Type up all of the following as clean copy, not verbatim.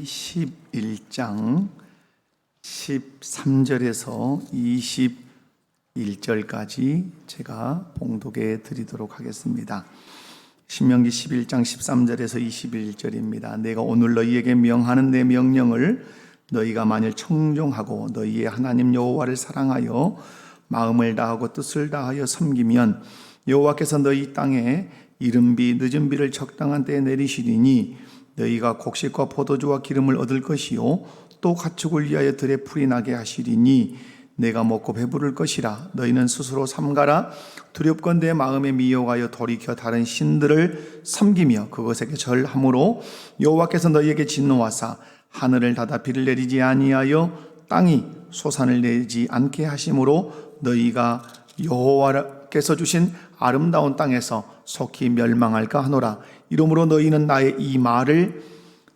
신명기 11장 13절에서 21절까지 제가 봉독해 드리도록 하겠습니다. 신명기 11장 13절에서 21절입니다. 내가 오늘 너희에게 명하는 내 명령을 너희가 만일 청종하고 너희의 하나님 여호와를 사랑하여 마음을 다하고 뜻을 다하여 섬기면 여호와께서 너희 땅에 이른비 늦은비를 적당한 때에 내리시리니 너희가 곡식과 포도주와 기름을 얻을 것이요 또 가축을 위하여 들에 풀이 나게 하시리니 내가 먹고 배부를 것이라. 너희는 스스로 삼가라. 두렵건대 마음에 미혹하여 돌이켜 다른 신들을 섬기며 그것에게 절함으로 여호와께서 너희에게 진노하사 하늘을 닫아 비를 내리지 아니하여 땅이 소산을 내지 않게 하심으로 너희가 여호와께서 주신 아름다운 땅에서 속히 멸망할까 하노라. 이러므로 너희는 나의 이 말을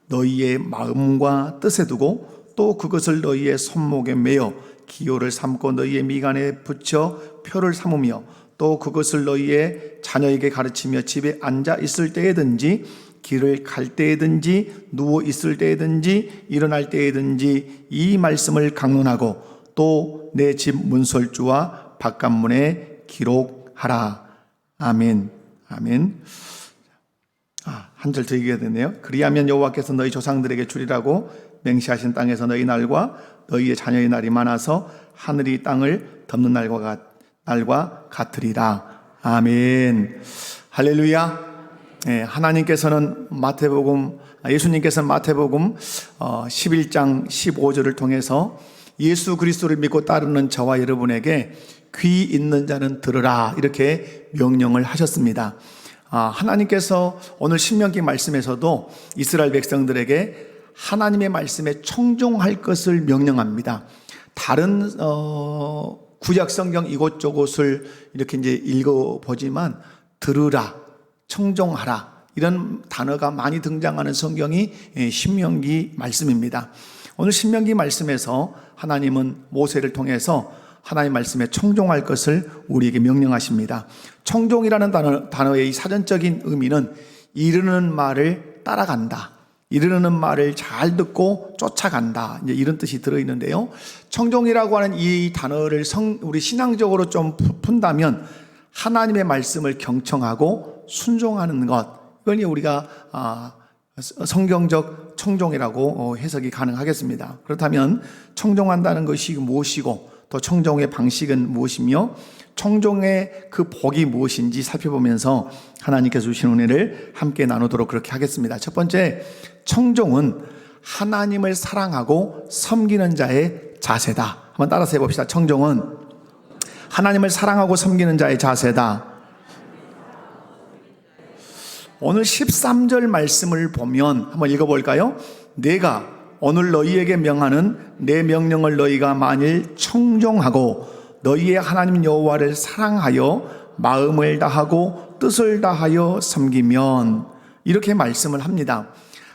너희의 마음과 뜻에 두고 또 그것을 너희의 손목에 매어 기호를 삼고 너희의 미간에 붙여 표를 삼으며 또 그것을 너희의 자녀에게 가르치며 집에 앉아 있을 때에든지 길을 갈 때에든지 누워 있을 때에든지 일어날 때에든지 이 말씀을 강론하고 또 내 집 문설주와 바깥문에 기록하라. 아멘. 아멘. 한 절 더 읽어야 되네요. 그리하면 여호와께서 너희 조상들에게 주리라고 맹세하신 땅에서 너희 날과 너희의 자녀의 날이 많아서 하늘이 땅을 덮는 날과 같으리라. 아멘. 할렐루야. 하나님께서는 예수님께서는 마태복음 11장 15절을 통해서 예수 그리스도를 믿고 따르는 저와 여러분에게 귀 있는 자는 들으라 이렇게 명령을 하셨습니다. 하나님께서 오늘 신명기 말씀에서도 이스라엘 백성들에게 하나님의 말씀에 청종할 것을 명령합니다. 다른 구약 성경 이곳저곳을 이렇게 이제 읽어보지만 들으라, 청종하라 이런 단어가 많이 등장하는 성경이 신명기 말씀입니다. 오늘 신명기 말씀에서 하나님은 모세를 통해서 하나님의 말씀에 청종할 것을 우리에게 명령하십니다. 청종이라는 단어의 사전적인 의미는 이르는 말을 따라간다, 이르는 말을 잘 듣고 쫓아간다, 이제 이런 뜻이 들어있는데요. 청종이라고 하는 이 단어를 우리 신앙적으로 좀 푼다면 하나님의 말씀을 경청하고 순종하는 것, 이걸 우리가 성경적 청종이라고 해석이 가능하겠습니다. 그렇다면 청종한다는 것이 무엇이고 또 청종의 방식은 무엇이며 청종의 그 복이 무엇인지 살펴보면서 하나님께서 주신 은혜를 함께 나누도록 그렇게 하겠습니다. 첫 번째, 청종은 하나님을 사랑하고 섬기는 자의 자세다. 한번 따라서 해봅시다. 청종은 하나님을 사랑하고 섬기는 자의 자세다. 오늘 13절 말씀을 보면 한번 읽어볼까요? 내가 오늘 너희에게 명하는 내 명령을 너희가 만일 청종하고 너희의 하나님 여호와를 사랑하여 마음을 다하고 뜻을 다하여 섬기면, 이렇게 말씀을 합니다.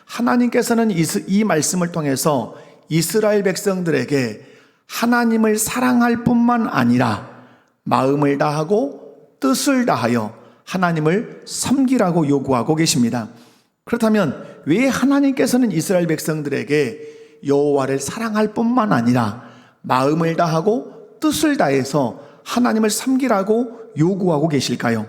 하나님께서는 이 말씀을 통해서 이스라엘 백성들에게 하나님을 사랑할 뿐만 아니라 마음을 다하고 뜻을 다하여 하나님을 섬기라고 요구하고 계십니다. 그렇다면 왜 하나님께서는 이스라엘 백성들에게 여호와를 사랑할 뿐만 아니라 마음을 다하고 뜻을 다해서 하나님을 섬기라고 요구하고 계실까요?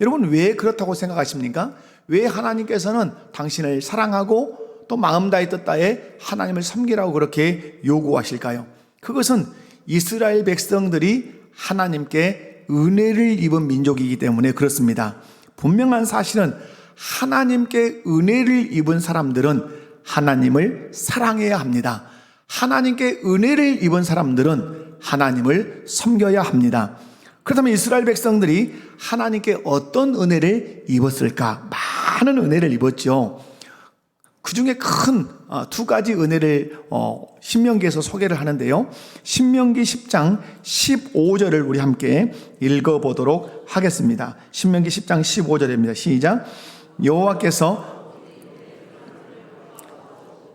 여러분, 왜 그렇다고 생각하십니까? 왜 하나님께서는 당신을 사랑하고 또 마음 다해 뜻 다해 하나님을 섬기라고 그렇게 요구하실까요? 그것은 이스라엘 백성들이 하나님께 은혜를 입은 민족이기 때문에 그렇습니다. 분명한 사실은 하나님께 은혜를 입은 사람들은 하나님을 사랑해야 합니다. 하나님께 은혜를 입은 사람들은 하나님을 섬겨야 합니다. 그렇다면 이스라엘 백성들이 하나님께 어떤 은혜를 입었을까? 많은 은혜를 입었죠. 그 중에 큰 두 가지 은혜를 신명기에서 소개를 하는데요. 신명기 10장 15절을 우리 함께 읽어보도록 하겠습니다. 신명기 10장 15절입니다. 시작. 여호와께서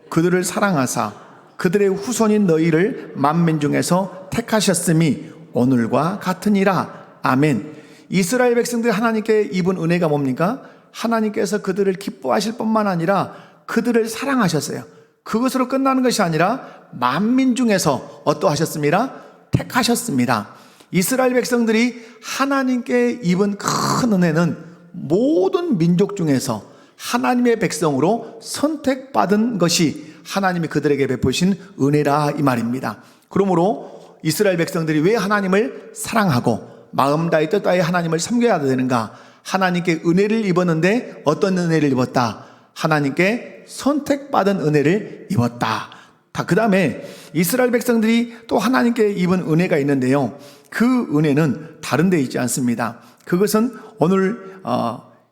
그들을 사랑하사 그들의 후손인 너희를 만민 중에서 택하셨음이 오늘과 같으니라. 아멘. 이스라엘 백성들이 하나님께 입은 은혜가 뭡니까? 하나님께서 그들을 기뻐하실 뿐만 아니라 그들을 사랑하셨어요. 그것으로 끝나는 것이 아니라 만민 중에서 어떠하셨습니다? 택하셨습니다. 이스라엘 백성들이 하나님께 입은 큰 은혜는 모든 민족 중에서 하나님의 백성으로 선택받은 것이 하나님이 그들에게 베푸신 은혜라 이 말입니다. 그러므로 이스라엘 백성들이 왜 하나님을 사랑하고 마음 다해 뜻 다해 하나님을 섬겨야 되는가? 하나님께 은혜를 입었는데 어떤 은혜를 입었다? 하나님께 선택받은 은혜를 입었다. 그 다음에 이스라엘 백성들이 또 하나님께 입은 은혜가 있는데요, 그 은혜는 다른 데 있지 않습니다. 그것은 오늘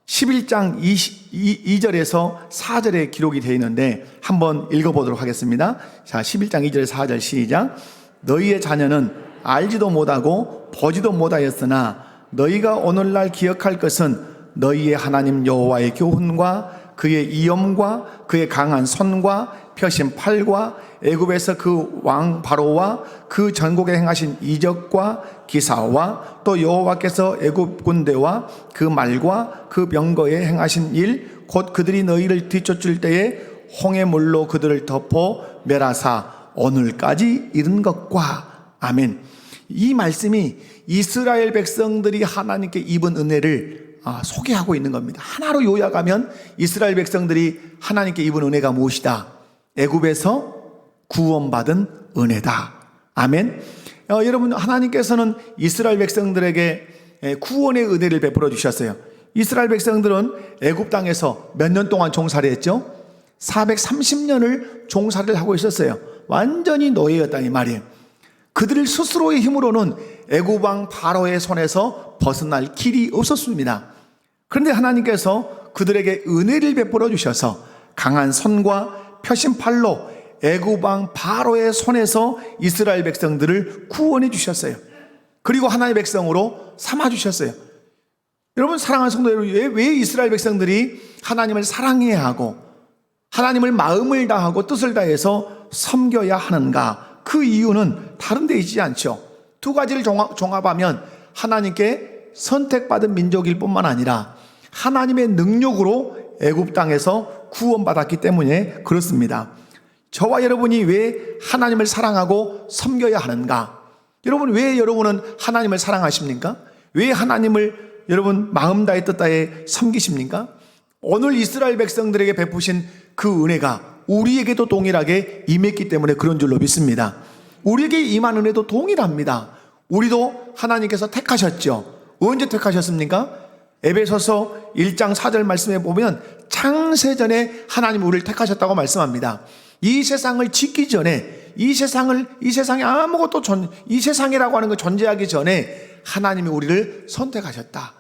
11장 2절에서 4절에 기록이 되어 있는데 한번 읽어보도록 하겠습니다. 자, 11장 2절에서 4절 시작. 너희의 자녀는 알지도 못하고 보지도 못하였으나 너희가 오늘날 기억할 것은 너희의 하나님 여호와의 교훈과 그의 이엄과 그의 강한 손과 펴신 팔과 애굽에서 그 왕 바로와 그 전국에 행하신 이적과 기사와 또 여호와께서 애굽 군대와 그 말과 그 병거에 행하신 일, 곧 그들이 너희를 뒤쫓을 때에 홍해 물로 그들을 덮어 멸하사 오늘까지 이른 것과. 아멘. 이 말씀이 이스라엘 백성들이 하나님께 입은 은혜를 소개하고 있는 겁니다. 하나로 요약하면 이스라엘 백성들이 하나님께 입은 은혜가 무엇이다? 애굽에서 구원받은 은혜다. 아멘. 여러분, 하나님께서는 이스라엘 백성들에게 구원의 은혜를 베풀어 주셨어요. 이스라엘 백성들은 애굽 땅에서 몇 년 동안 종살이 했죠? 430년을 종살이를 하고 있었어요. 완전히 노예였다 이 말이에요. 그들 스스로의 힘으로는 애굽 왕 바로의 손에서 벗어날 길이 없었습니다. 그런데 하나님께서 그들에게 은혜를 베풀어 주셔서 강한 손과 펴신 팔로 애굽 왕 바로의 손에서 이스라엘 백성들을 구원해 주셨어요. 그리고 하나님의 백성으로 삼아 주셨어요. 여러분, 사랑하는 성도 여러분, 왜 이스라엘 백성들이 하나님을 사랑해야 하고 하나님을 마음을 다하고 뜻을 다해서 섬겨야 하는가? 그 이유는 다른 데 있지 않죠. 두 가지를 종합하면 하나님께 선택받은 민족일 뿐만 아니라 하나님의 능력으로 애굽 땅에서 구원받았기 때문에 그렇습니다. 저와 여러분이 왜 하나님을 사랑하고 섬겨야 하는가? 여러분, 왜 여러분은 하나님을 사랑하십니까? 왜 하나님을 여러분 마음 다해 뜻 다해 섬기십니까? 오늘 이스라엘 백성들에게 베푸신 그 은혜가 우리에게도 동일하게 임했기 때문에 그런 줄로 믿습니다. 우리에게 임한 은혜도 동일합니다. 우리도 하나님께서 택하셨죠. 언제 택하셨습니까? 에베소서 1장 4절 말씀에 보면 창세전에 하나님 우리를 택하셨다고 말씀합니다. 이 세상을 짓기 전에, 이 세상에 아무것도 이 세상이라고 하는 거 존재하기 전에 하나님이 우리를 선택하셨다.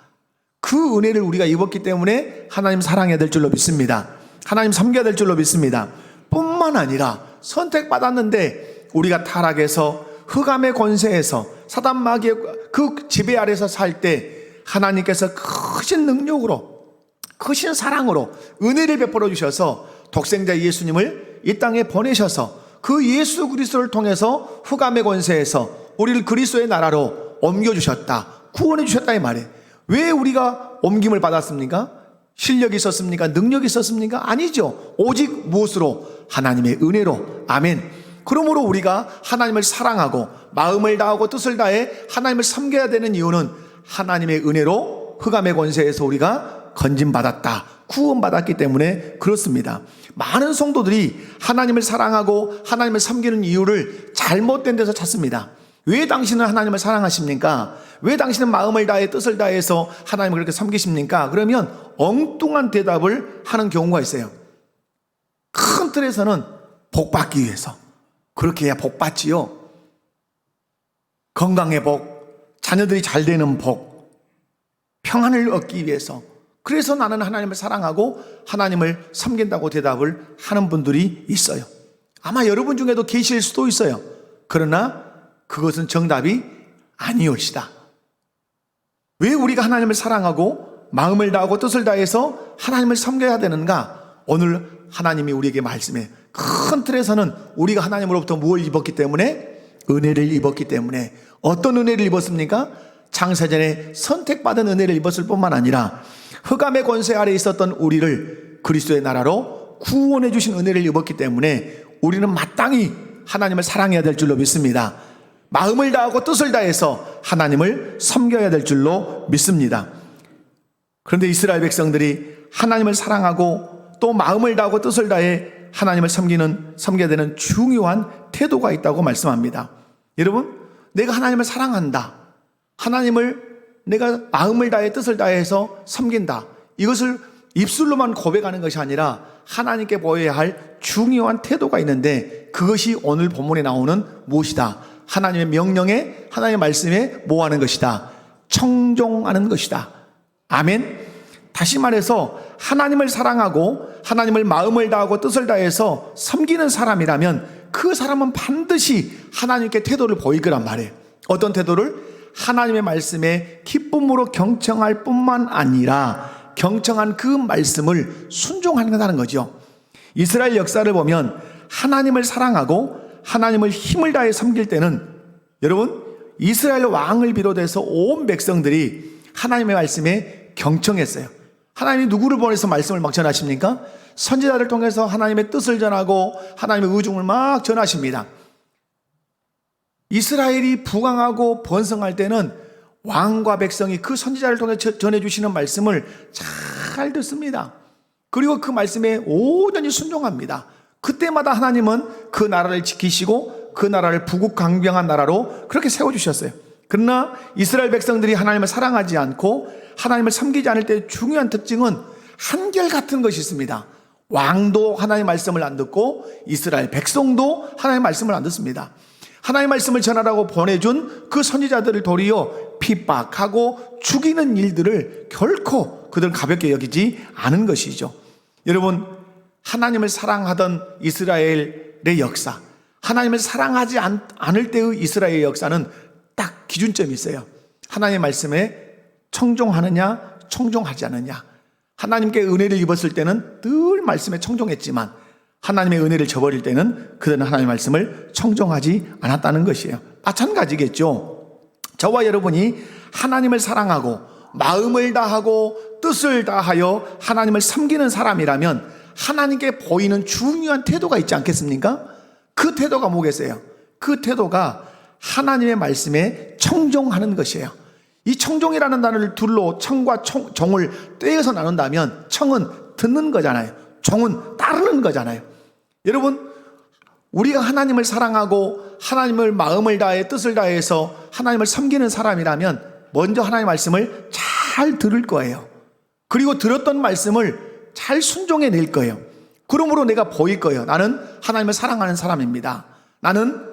그 은혜를 우리가 입었기 때문에 하나님 사랑해야 될 줄로 믿습니다. 하나님 섬겨야 될 줄로 믿습니다. 뿐만 아니라 선택받았는데 우리가 타락해서 흑암의 권세에서 사단 마귀의 그 지배 아래서 살 때 하나님께서 크신 능력으로, 크신 사랑으로 은혜를 베풀어 주셔서 독생자 예수님을 이 땅에 보내셔서 그 예수 그리스도를 통해서 흑암의 권세에서 우리를 그리스도의 나라로 옮겨주셨다, 구원해 주셨다 이 말이에요. 왜 우리가 옮김을 받았습니까? 실력이 있었습니까? 능력이 있었습니까? 아니죠. 오직 무엇으로? 하나님의 은혜로. 아멘. 그러므로 우리가 하나님을 사랑하고 마음을 다하고 뜻을 다해 하나님을 섬겨야 되는 이유는 하나님의 은혜로 흑암의 권세에서 우리가 건진받았다, 구원받았기 때문에 그렇습니다. 많은 성도들이 하나님을 사랑하고 하나님을 섬기는 이유를 잘못된 데서 찾습니다. 왜 당신은 하나님을 사랑하십니까? 왜 당신은 마음을 다해 뜻을 다해서 하나님을 그렇게 섬기십니까? 그러면 엉뚱한 대답을 하는 경우가 있어요. 큰 틀에서는 복 받기 위해서. 그렇게 해야 복 받지요. 건강의 복, 자녀들이 잘 되는 복, 평안을 얻기 위해서. 그래서 나는 하나님을 사랑하고 하나님을 섬긴다고 대답을 하는 분들이 있어요. 아마 여러분 중에도 계실 수도 있어요. 그러나 그것은 정답이 아니올시다. 왜 우리가 하나님을 사랑하고 마음을 다하고 뜻을 다해서 하나님을 섬겨야 되는가? 오늘 하나님이 우리에게 말씀해. 큰 틀에서는 우리가 하나님으로부터 무엇을 입었기 때문에? 은혜를 입었기 때문에. 어떤 은혜를 입었습니까? 창세전에 선택받은 은혜를 입었을 뿐만 아니라 흑암의 권세 아래 있었던 우리를 그리스도의 나라로 구원해 주신 은혜를 입었기 때문에 우리는 마땅히 하나님을 사랑해야 될 줄로 믿습니다. 마음을 다하고 뜻을 다해서 하나님을 섬겨야 될 줄로 믿습니다. 그런데 이스라엘 백성들이 하나님을 사랑하고 또 마음을 다하고 뜻을 다해 하나님을 섬겨야 되는 중요한 태도가 있다고 말씀합니다. 여러분, 내가 하나님을 사랑한다, 하나님을 내가 마음을 다해 뜻을 다해서 섬긴다, 이것을 입술로만 고백하는 것이 아니라 하나님께 보여야 할 중요한 태도가 있는데, 그것이 오늘 본문에 나오는 무엇이다? 하나님의 명령에, 하나님의 말씀에 뭐하는 것이다? 청종하는 것이다. 아멘. 다시 말해서 하나님을 사랑하고 하나님을 마음을 다하고 뜻을 다해서 섬기는 사람이라면 그 사람은 반드시 하나님께 태도를 보일 거란 말이에요. 어떤 태도를? 하나님의 말씀에 기쁨으로 경청할 뿐만 아니라 경청한 그 말씀을 순종한다는 거죠. 이스라엘 역사를 보면 하나님을 사랑하고 하나님을 힘을 다해 섬길 때는, 여러분, 이스라엘 왕을 비롯해서 온 백성들이 하나님의 말씀에 경청했어요. 하나님이 누구를 보내서 말씀을 막 전하십니까? 선지자를 통해서 하나님의 뜻을 전하고 하나님의 의중을 막 전하십니다. 이스라엘이 부강하고 번성할 때는 왕과 백성이 그 선지자를 통해 전해주시는 말씀을 잘 듣습니다. 그리고 그 말씀에 온전히 순종합니다. 그때마다 하나님은 그 나라를 지키시고 그 나라를 부국강병한 나라로 그렇게 세워주셨어요. 그러나 이스라엘 백성들이 하나님을 사랑하지 않고 하나님을 섬기지 않을 때 중요한 특징은 한결같은 것이 있습니다. 왕도 하나님의 말씀을 안 듣고 이스라엘 백성도 하나님의 말씀을 안 듣습니다. 하나님의 말씀을 전하라고 보내준 그 선지자들을 도리어 핍박하고 죽이는 일들을 결코 그들은 가볍게 여기지 않은 것이죠. 여러분, 하나님을 사랑하던 이스라엘의 역사, 하나님을 사랑하지 않을 때의 이스라엘의 역사는 딱 기준점이 있어요. 하나님의 말씀에 청종하느냐 청종하지 않느냐. 하나님께 은혜를 입었을 때는 늘 말씀에 청종했지만 하나님의 은혜를 저버릴 때는 그들은 하나님의 말씀을 청종하지 않았다는 것이에요. 마찬가지겠죠. 저와 여러분이 하나님을 사랑하고 마음을 다하고 뜻을 다하여 하나님을 섬기는 사람이라면 하나님께 보이는 중요한 태도가 있지 않겠습니까? 그 태도가 뭐겠어요? 그 태도가 하나님의 말씀에 청종하는 것이에요. 이 청종이라는 단어를 둘로 청과 종을 떼어서 나눈다면 청은 듣는 거잖아요. 종은 따르는 거잖아요. 여러분, 우리가 하나님을 사랑하고 하나님을 마음을 다해 뜻을 다해서 하나님을 섬기는 사람이라면 먼저 하나님의 말씀을 잘 들을 거예요. 그리고 들었던 말씀을 잘 순종해 낼 거예요. 그러므로 내가 보일 거예요. 나는 하나님을 사랑하는 사람입니다. 나는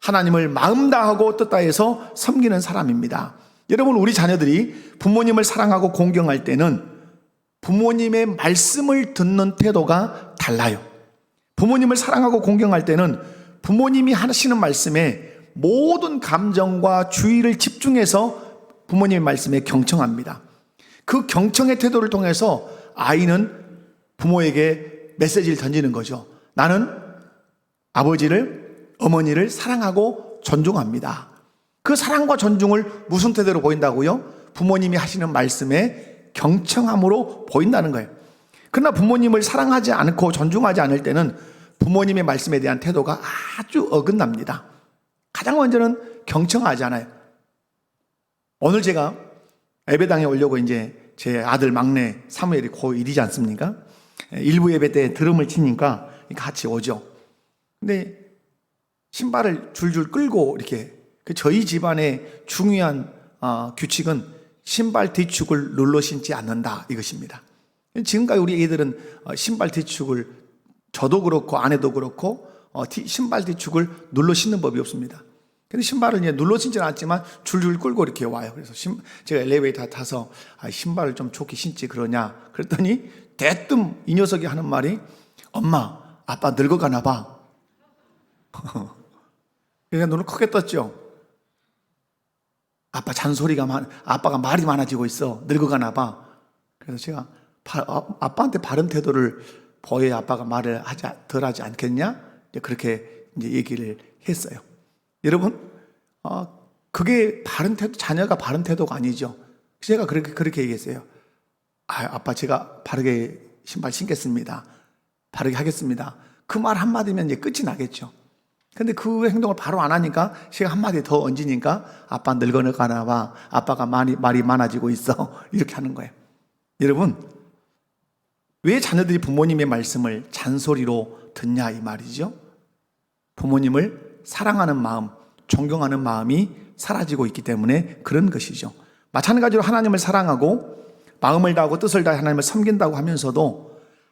하나님을 마음 다하고 뜻 다해서 섬기는 사람입니다. 여러분, 우리 자녀들이 부모님을 사랑하고 공경할 때는 부모님의 말씀을 듣는 태도가 달라요. 부모님을 사랑하고 공경할 때는 부모님이 하시는 말씀에 모든 감정과 주의를 집중해서 부모님의 말씀에 경청합니다. 그 경청의 태도를 통해서 아이는 부모에게 메시지를 던지는 거죠. 나는 아버지를, 어머니를 사랑하고 존중합니다. 그 사랑과 존중을 무슨 태도로 보인다고요? 부모님이 하시는 말씀에 경청함으로 보인다는 거예요. 그러나 부모님을 사랑하지 않고 존중하지 않을 때는 부모님의 말씀에 대한 태도가 아주 어긋납니다. 가장 먼저는 경청하지 않아요. 오늘 제가 예배당에 오려고 이제 제 아들 막내 사무엘이 고1이지 않습니까? 일부 예배 때 드럼을 치니까 같이 오죠. 근데 신발을 줄줄 끌고 이렇게, 저희 집안의 중요한 규칙은 신발 뒤축을 눌러 신지 않는다, 이것입니다. 지금까지 우리 애들은 신발 뒤축을, 저도 그렇고 아내도 그렇고 신발 뒤축을 눌러 신는 법이 없습니다. 근데 신발을 이제 눌러 신지는 않지만 줄줄 끌고 이렇게 와요. 그래서 제가 엘리베이터 타서 신발을 좀 좋게 신지 그러냐 그랬더니 대뜸 이 녀석이 하는 말이, 엄마, 아빠 늙어가나 봐. 그러니까 눈을 크게 떴죠. 아빠가 말이 많아지고 있어. 늙어가나 봐. 그래서 제가 아빠한테 바른 태도를 보여야 아빠가 말을 덜 하지 않겠냐? 그렇게 이제 얘기를 했어요. 여러분, 그게 바른 태도, 자녀가 바른 태도가 아니죠. 제가 그렇게 얘기했어요. 아빠, 제가 바르게 신발 신겠습니다. 바르게 하겠습니다. 그 말 한마디면 이제 끝이 나겠죠. 근데 그 행동을 바로 안 하니까 제가 한마디 더 얹으니까 아빠 늙어가나 봐. 아빠가 말이 많아지고 있어. 이렇게 하는 거예요. 여러분, 왜 자녀들이 부모님의 말씀을 잔소리로 듣냐 이 말이죠. 부모님을 사랑하는 마음, 존경하는 마음이 사라지고 있기 때문에 그런 것이죠. 마찬가지로 하나님을 사랑하고 마음을 다하고 뜻을 다해 하나님을 섬긴다고 하면서도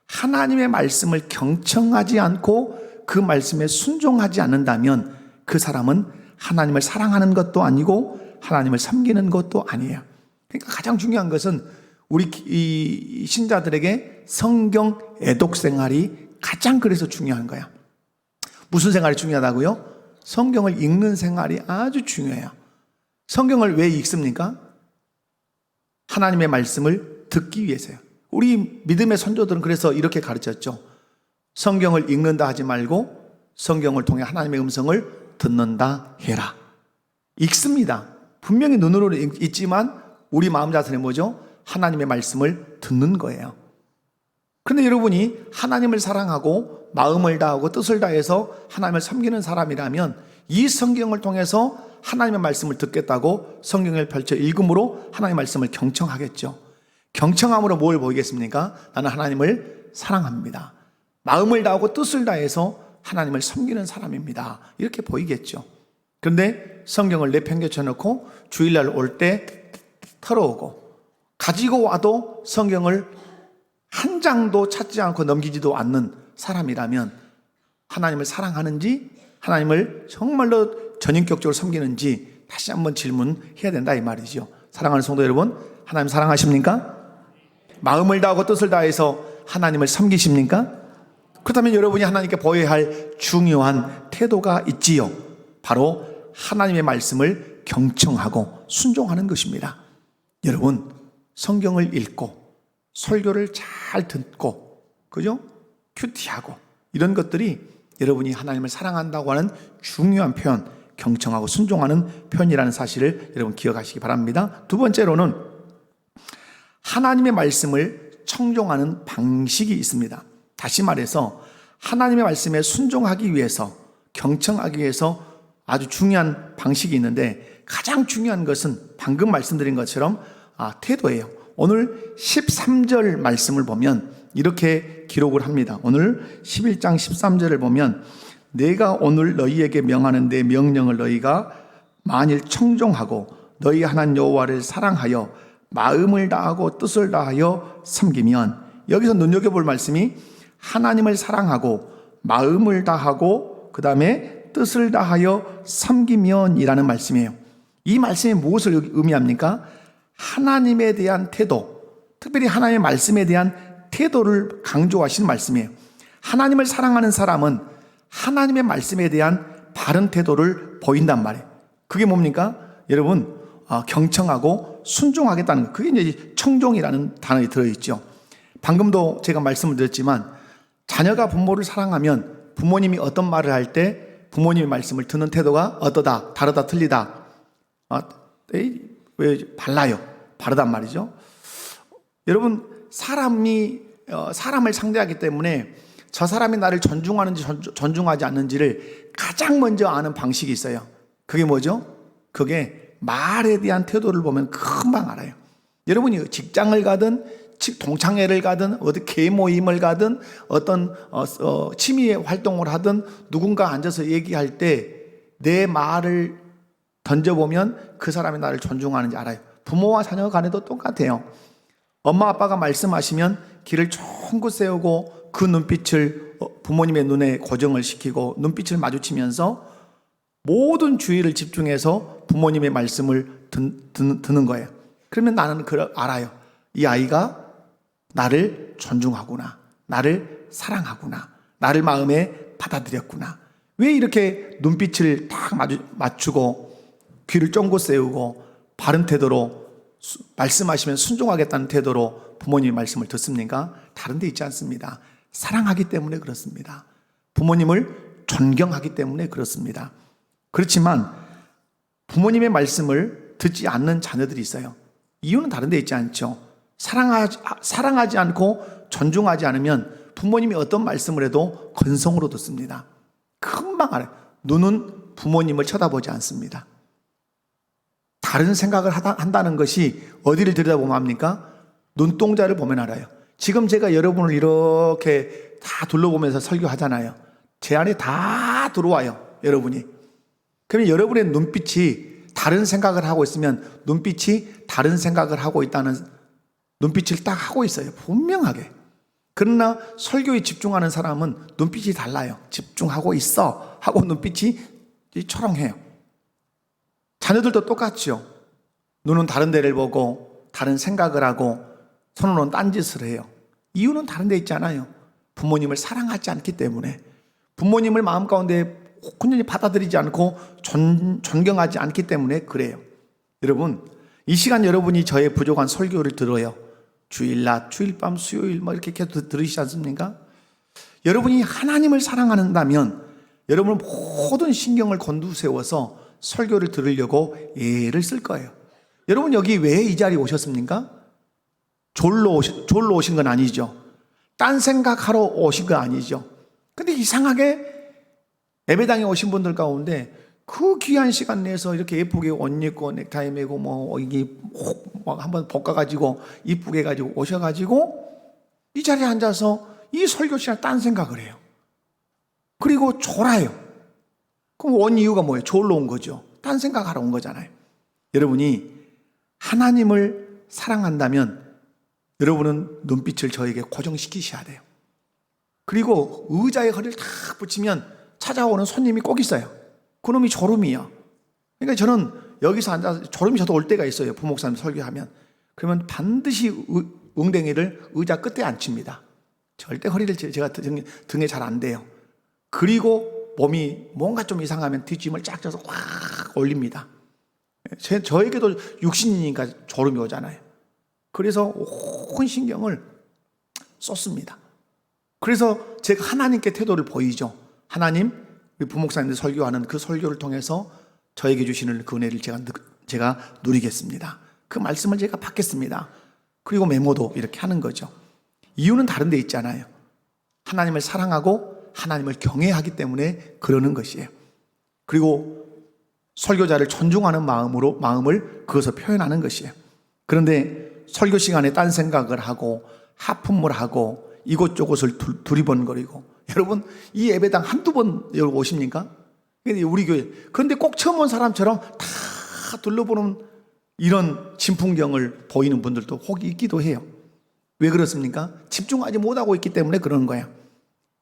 하나님의 말씀을 경청하지 않고 그 말씀에 순종하지 않는다면 그 사람은 하나님을 사랑하는 것도 아니고 하나님을 섬기는 것도 아니에요. 그러니까 가장 중요한 것은 우리 이 신자들에게 성경 애독 생활이 가장 그래서 중요한 거야. 무슨 생활이 중요하다고요? 성경을 읽는 생활이 아주 중요해요. 성경을 왜 읽습니까? 하나님의 말씀을 듣기 위해서요. 우리 믿음의 선조들은 그래서 이렇게 가르쳤죠. 성경을 읽는다 하지 말고 성경을 통해 하나님의 음성을 듣는다 해라. 읽습니다. 분명히 눈으로 읽지만 우리 마음 자세는 뭐죠? 하나님의 말씀을 듣는 거예요. 그런데 여러분이 하나님을 사랑하고 마음을 다하고 뜻을 다해서 하나님을 섬기는 사람이라면 이 성경을 통해서 하나님의 말씀을 듣겠다고 성경을 펼쳐 읽음으로 하나님의 말씀을 경청하겠죠. 경청함으로 뭘 보이겠습니까? 나는 하나님을 사랑합니다. 마음을 다하고 뜻을 다해서 하나님을 섬기는 사람입니다. 이렇게 보이겠죠. 그런데 성경을 내팽개쳐 놓고 주일날 올 때 털어오고 가지고 와도 성경을 한 장도 찾지 않고 넘기지도 않는 사람이라면 하나님을 사랑하는지 하나님을 정말로 전인격적으로 섬기는지 다시 한번 질문해야 된다 이 말이죠. 사랑하는 성도 여러분, 하나님 사랑하십니까? 마음을 다하고 뜻을 다해서 하나님을 섬기십니까? 그렇다면 여러분이 하나님께 보여야 할 중요한 태도가 있지요. 바로 하나님의 말씀을 경청하고 순종하는 것입니다. 여러분, 성경을 읽고 설교를 잘 듣고 그죠? 큐티하고 이런 것들이 여러분이 하나님을 사랑한다고 하는 중요한 표현, 경청하고 순종하는 표현이라는 사실을 여러분 기억하시기 바랍니다. 두 번째로는 하나님의 말씀을 청종하는 방식이 있습니다. 다시 말해서 하나님의 말씀에 순종하기 위해서, 경청하기 위해서 아주 중요한 방식이 있는데 가장 중요한 것은 방금 말씀드린 것처럼 태도예요. 오늘 13절 말씀을 보면 이렇게 기록을 합니다. 오늘 11장 13절을 보면 내가 오늘 너희에게 명하는 내 명령을 너희가 만일 청종하고 너희 하나님 여호와를 사랑하여 마음을 다하고 뜻을 다하여 섬기면, 여기서 눈여겨볼 말씀이 하나님을 사랑하고 마음을 다하고 그 다음에 뜻을 다하여 섬기면이라는 말씀이에요. 이 말씀이 무엇을 의미합니까? 하나님에 대한 태도, 특별히 하나님의 말씀에 대한 태도를 강조하시는 말씀이에요. 하나님을 사랑하는 사람은 하나님의 말씀에 대한 바른 태도를 보인단 말이에요. 그게 뭡니까? 여러분, 경청하고 순종하겠다는 것. 그게 이제 청종이라는 단어에 들어있죠. 방금도 제가 말씀을 드렸지만 자녀가 부모를 사랑하면 부모님이 어떤 말을 할 때 부모님의 말씀을 듣는 태도가 어떠다, 다르다, 틀리다. 왜 달라요? 다르단 말이죠. 여러분, 사람을 상대하기 때문에 저 사람이 나를 존중하는지 존중하지 않는지를 가장 먼저 아는 방식이 있어요. 그게 뭐죠? 그게 말에 대한 태도를 보면 금방 알아요. 여러분이 직장을 가든 동창회를 가든 어디 개모임을 가든 어떤 취미 활동을 하든 누군가 앉아서 얘기할 때 내 말을 던져보면 그 사람이 나를 존중하는지 알아요. 부모와 자녀 간에도 똑같아요. 엄마 아빠가 말씀하시면 귀를 쫑긋 세우고 그 눈빛을 부모님의 눈에 고정을 시키고 눈빛을 마주치면서 모든 주의를 집중해서 부모님의 말씀을 듣는 거예요. 그러면 나는 알아요. 이 아이가 나를 존중하구나, 나를 사랑하구나, 나를 마음에 받아들였구나. 왜 이렇게 눈빛을 딱 맞추고 귀를 쫑긋 세우고 바른 태도로 말씀하시면 순종하겠다는 태도로 부모님의 말씀을 듣습니까? 다른 데 있지 않습니다. 사랑하기 때문에 그렇습니다. 부모님을 존경하기 때문에 그렇습니다. 그렇지만 부모님의 말씀을 듣지 않는 자녀들이 있어요. 이유는 다른 데 있지 않죠. 사랑하지 않고 존중하지 않으면 부모님이 어떤 말씀을 해도 건성으로 듣습니다. 금방 알아요. 눈은 부모님을 쳐다보지 않습니다. 다른 생각을 한다는 것이 어디를 들여다보면 합니까? 눈동자를 보면 알아요. 지금 제가 여러분을 이렇게 다 둘러보면서 설교하잖아요. 제 안에 다 들어와요, 여러분이. 그러면 여러분의 눈빛이 다른 생각을 하고 있으면 눈빛이 다른 생각을 하고 있다는 눈빛을 딱 하고 있어요, 분명하게. 그러나 설교에 집중하는 사람은 눈빛이 달라요. 집중하고 있어 하고 눈빛이 초롱해요. 자녀들도 똑같죠. 눈은 다른 데를 보고 다른 생각을 하고 손으로는 딴짓을 해요. 이유는 다른 데 있잖아요. 부모님을 사랑하지 않기 때문에, 부모님을 마음 가운데 온전히 받아들이지 않고 존경하지 않기 때문에 그래요. 여러분, 이 시간 여러분이 저의 부족한 설교를 들어요. 주일낮, 주일밤, 수요일 이렇게 계속 들으시지 않습니까? 여러분이 하나님을 사랑한다면 여러분은 모든 신경을 곤두세워서 설교를 들으려고 애를 쓸 거예요. 여러분, 여기 왜 이 자리에 오셨습니까? 졸로 오신 건 아니죠. 딴 생각하러 오신 건 아니죠. 근데 이상하게 예배당에 오신 분들 가운데 그 귀한 시간 내에서 이렇게 예쁘게 옷 입고 넥타이 매고 이게 한번 볶아가지고 이쁘게 해가지고 오셔가지고 이 자리에 앉아서 이 설교 시간에 딴 생각을 해요. 그리고 졸아요. 그럼 온 이유가 뭐예요? 졸로 온 거죠. 딴 생각하러 온 거잖아요. 여러분이 하나님을 사랑한다면 여러분은 눈빛을 저에게 고정시키셔야 돼요. 그리고 의자에 허리를 탁 붙이면 찾아오는 손님이 꼭 있어요. 그놈이 졸음이요. 그러니까 저는 여기서 앉아서 졸음이 저도 올 때가 있어요. 부목사님 설교하면. 그러면 반드시 웅덩이를 의자 끝에 앉힙니다. 절대 허리를 제가 등에 잘 안 대요. 그리고 몸이 뭔가 좀 이상하면 뒷짐을 쫙 져서 확 올립니다. 저에게도 육신이니까 졸음이 오잖아요. 그래서 온 신경을 쏟습니다. 그래서 제가 하나님께 태도를 보이죠. 하나님, 우리 부목사님들 설교하는 그 설교를 통해서 저에게 주시는 그 은혜를 제가 누리겠습니다. 그 말씀을 제가 받겠습니다. 그리고 메모도 이렇게 하는 거죠. 이유는 다른 데 있잖아요. 하나님을 사랑하고 하나님을 경외하기 때문에 그러는 것이에요. 그리고 설교자를 존중하는 마음을 그것을 표현하는 것이에요. 그런데 설교 시간에 딴 생각을 하고 하품을 하고 이곳저곳을 두리번거리고, 여러분 이 예배당 한두 번 여러분 오십니까? 우리 교회. 그런데 꼭 처음 온 사람처럼 다 둘러보는 이런 진풍경을 보이는 분들도 혹 있기도 해요. 왜 그렇습니까? 집중하지 못하고 있기 때문에 그런 거예요.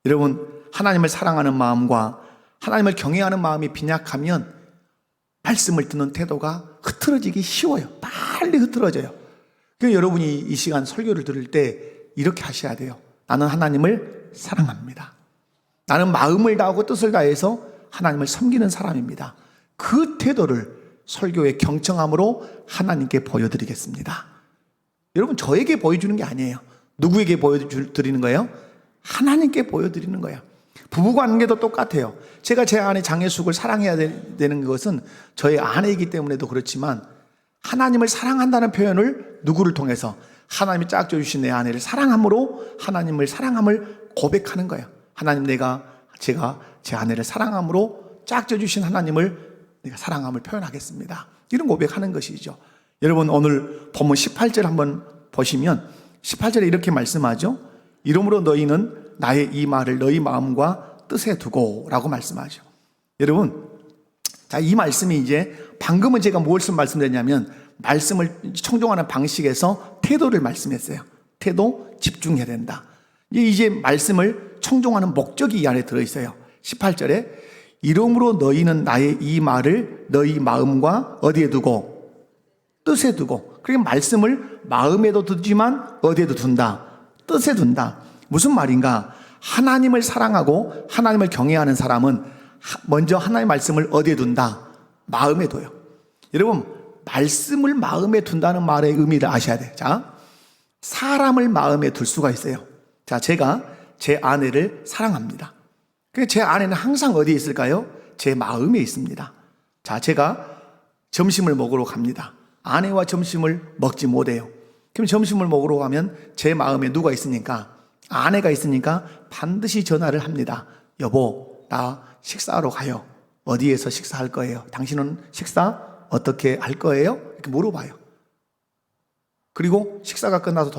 여러분, 하나님을 사랑하는 마음과 하나님을 경외하는 마음이 빈약하면 말씀을 듣는 태도가 흐트러지기 쉬워요. 빨리 흐트러져요. 그러니까 여러분이 이 시간 설교를 들을 때 이렇게 하셔야 돼요. 나는 하나님을 사랑합니다. 나는 마음을 다하고 뜻을 다해서 하나님을 섬기는 사람입니다. 그 태도를 설교의 경청함으로 하나님께 보여드리겠습니다. 여러분, 저에게 보여주는 게 아니에요. 누구에게 보여드리는 거예요? 하나님께 보여드리는 거예요. 부부관계도 똑같아요. 제가 제 아내 장혜숙을 사랑해야 되는 것은 저의 아내이기 때문에도 그렇지만, 하나님을 사랑한다는 표현을 누구를 통해서, 하나님이 짝져 주신 내 아내를 사랑함으로 하나님을 사랑함을 고백하는 거예요. 하나님, 제가 제 아내를 사랑함으로 짝져 주신 하나님을 내가 사랑함을 표현하겠습니다. 이런 고백하는 것이죠. 여러분, 오늘 본문 18절 한번 보시면 18절에 이렇게 말씀하죠. 이러므로 너희는 나의 이 말을 너희 마음과 뜻에 두고 라고 말씀하죠. 여러분, 자, 이 말씀이 이제 방금은 제가 무엇을 말씀드렸냐면 말씀을 청종하는 방식에서 태도를 말씀했어요. 태도, 집중해야 된다. 이제 말씀을 청종하는 목적이 이 안에 들어있어요. 18절에 이러므로 너희는 나의 이 말을 너희 마음과 어디에 두고? 뜻에 두고. 그러니까 말씀을 마음에도 두지만 어디에도 둔다? 뜻에 둔다. 무슨 말인가? 하나님을 사랑하고 하나님을 경외하는 사람은 먼저 하나님의 말씀을 어디에 둔다? 마음에 둬요. 여러분, 말씀을 마음에 둔다는 말의 의미를 아셔야 돼요. 자, 사람을 마음에 둘 수가 있어요. 자, 제가 제 아내를 사랑합니다. 제 아내는 항상 어디에 있을까요? 제 마음에 있습니다. 자, 제가 점심을 먹으러 갑니다. 아내와 점심을 먹지 못해요. 그럼 점심을 먹으러 가면 제 마음에 누가 있습니까? 아내가 있으니까 반드시 전화를 합니다. 여보, 나 식사하러 가요. 어디에서 식사할 거예요? 당신은 식사 어떻게 할 거예요? 이렇게 물어봐요. 그리고 식사가 끝나서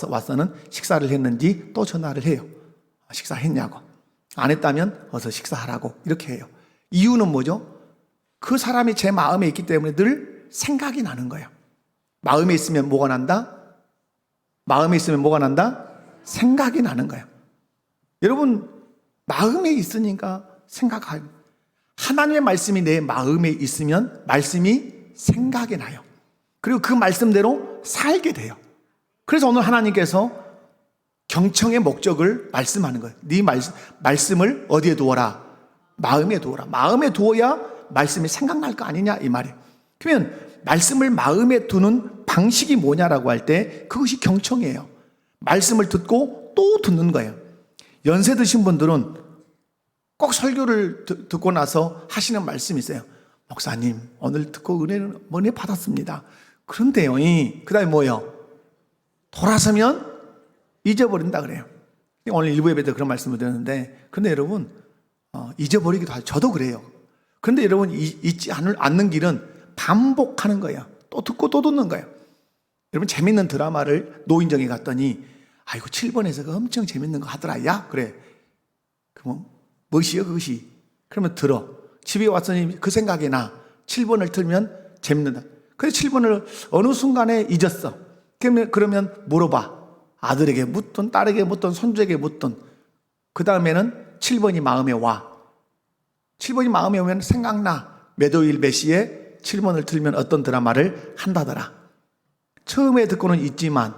와서는 식사를 했는지 또 전화를 해요. 식사했냐고. 안 했다면 어서 식사하라고 이렇게 해요. 이유는 뭐죠? 그 사람이 제 마음에 있기 때문에 늘 생각이 나는 거예요. 마음에 있으면 뭐가 난다? 마음에 있으면 뭐가 난다? 생각이 나는 거예요. 여러분, 마음에 있으니까 생각하고, 하나님의 말씀이 내 마음에 있으면 말씀이 생각이 나요. 그리고 그 말씀대로 살게 돼요. 그래서 오늘 하나님께서 경청의 목적을 말씀하는 거예요. 네 말씀을 어디에 두어라? 마음에 두어라. 마음에 두어야 말씀이 생각날 거 아니냐 이 말이에요. 그러면 말씀을 마음에 두는 방식이 뭐냐라고 할 때 그것이 경청이에요. 말씀을 듣고 또 듣는 거예요. 연세 드신 분들은 꼭 설교를 듣고 나서 하시는 말씀이 있어요. 목사님, 오늘 듣고 은혜 받았습니다. 그런데요, 그 다음에 뭐예요? 돌아서면 잊어버린다 그래요. 오늘 일부 예배 때 그런 말씀을 드렸는데, 근데 여러분, 잊어버리기도 하죠. 저도 그래요. 그런데 여러분, 잊지 않는 길은 반복하는 거예요. 또 듣고 또 듣는 거예요. 여러분, 재밌는 드라마를 노인정에 갔더니, 아이고, 7번에서 엄청 재밌는 거 하더라. 야, 그래. 그럼, 무엇이요, 그것이? 그러면 들어. 집에 왔더니 그 생각이 나. 7번을 틀면 재밌는다. 그래서 7번을 어느 순간에 잊었어. 그러면 물어봐. 아들에게 묻든 딸에게 묻든 손주에게 묻든 그 다음에는 7번이 마음에 와. 7번이 마음에 오면 생각나. 몇 월일 몇 시에 7번을 틀면 어떤 드라마를 한다더라. 처음에 듣고는 잊지만